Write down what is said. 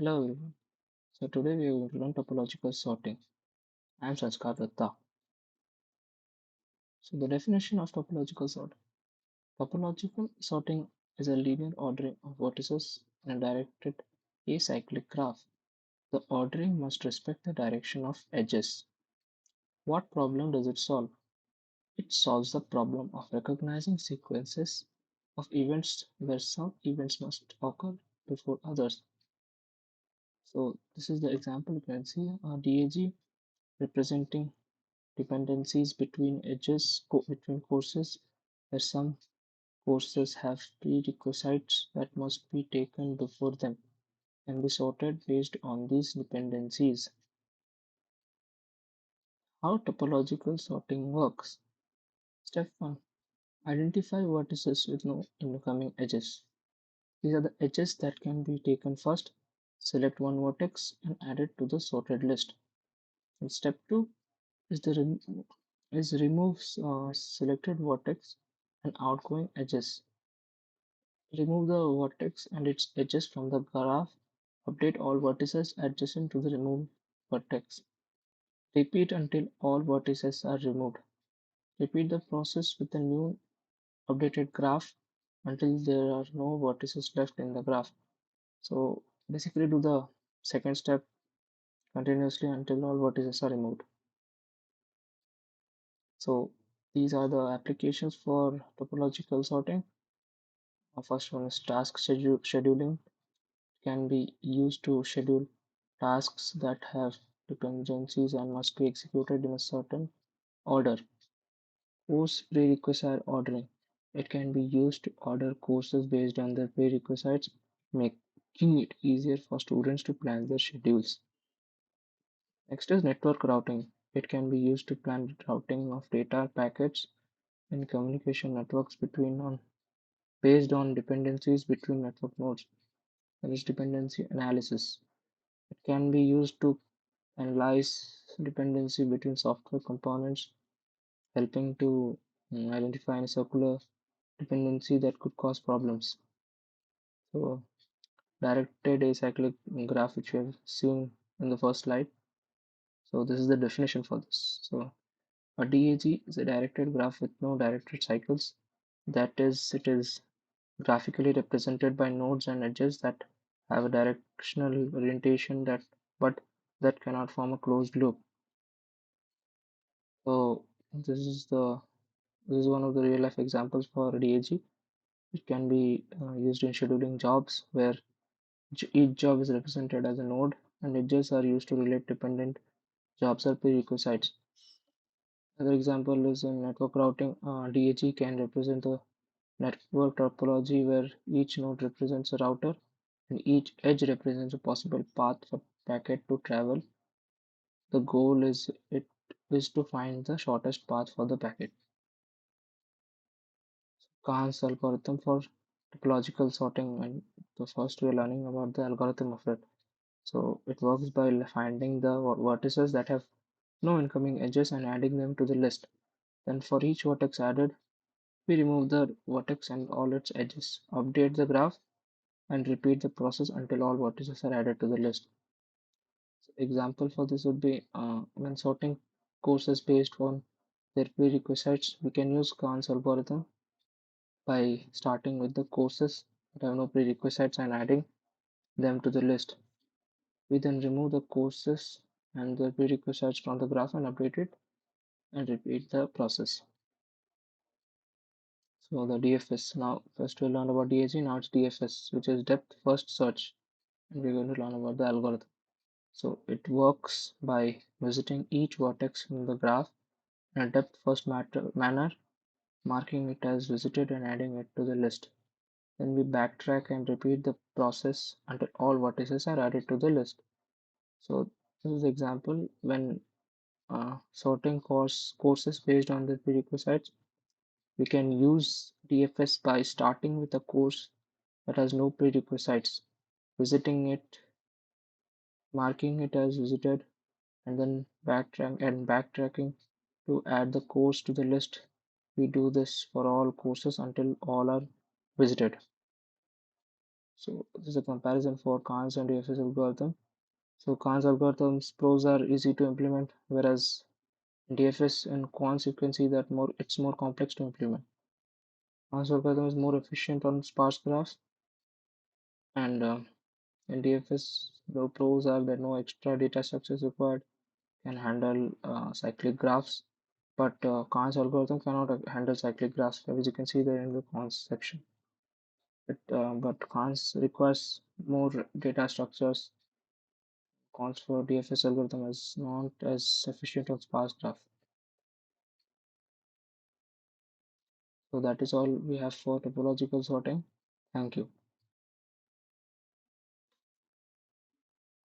Hello everyone. So today we will learn topological sorting. I am Sanskar Datta. So the definition of topological sorting. Topological sorting is a linear ordering of vertices in a directed acyclic graph. The ordering must respect the direction of edges. What problem does it solve? It solves the problem of recognizing sequences of events where some events must occur before others. So this is the example you can see a DAG representing dependencies between between courses where some courses have prerequisites that must be taken before them and be sorted based on these dependencies. How topological sorting works. Step 1. Identify vertices with no incoming edges. These are the edges that can be taken first. Select one vertex and add it to the sorted list. And step 2 is the remove selected vertex and outgoing edges. Remove the vertex and its edges from the graph. Update all vertices adjacent to the removed vertex. Repeat until all vertices are removed. Repeat the process with the new updated graph until there are no vertices left in the graph. So basically do the second step continuously until all vertices are removed. So these are the applications for topological sorting. First one is scheduling. Can be used to schedule tasks that have dependencies and must be executed in a certain order. Course prerequisite ordering. It can be used to order courses based on their prerequisites, making it easier for students to plan their schedules. Next is network routing. It can be used to plan routing of data packets and communication networks between on based on dependencies between network nodes. There is dependency analysis. It can be used to analyze dependency between software components, helping to identify any circular dependency that could cause problems. So, directed acyclic graph, which we have seen in the first slide. So, this is the definition for this. So, a DAG is a directed graph with no directed cycles. That is, it is graphically represented by nodes and edges that have a directional orientation but that cannot form a closed loop. So this is one of the real life examples for DAG. It can be used in scheduling jobs where each job is represented as a node and edges are used to relate dependent jobs or prerequisites. Another example is in network routing. DAG can represent the network topology where each node represents a router and each edge represents a possible path for packet to travel. The goal is to find the shortest path for the packet. Kahn's algorithm for topological sorting, and the first we're learning about the algorithm of it. So it works by finding the vertices that have no incoming edges and adding them to the list. Then for each vertex added, we remove the vertex and all its edges, update the graph, and repeat the process until all vertices are added to the list. So example for this would be when sorting courses based on their prerequisites, we can use Kahn's algorithm by starting with the courses that have no prerequisites and adding them to the list. We then remove the courses and the prerequisites from the graph and update it and repeat the process. So the DFS. Now first we'll learn about DAG, now it's DFS, which is depth first search, and we're going to learn about the algorithm. So it works by visiting each vertex in the graph in a depth first manner, marking it as visited and adding it to the list. Then we backtrack and repeat the process until all vertices are added to the list. So this is the example when sorting courses based on the prerequisites. We can use DFS by starting with a course that has no prerequisites, visiting it, marking it as visited, and then backtracking to add the course to the list. We do this for all courses until all are visited. So this is a comparison for Kahn's and DFS algorithm. So Kahn's algorithm's pros are easy to implement, whereas in DFS and quants you can see that it's more complex to implement. Kahn's algorithm is more efficient on sparse graphs, and in DFS the pros are that no extra data structures required, can handle cyclic graphs, but Kahn's algorithm cannot handle cyclic graphs, as you can see there in the cons section. But Kahn's requires more data structures. Cons for DFS algorithm is not as efficient on sparse graph. So that is all we have for topological sorting. Thank you.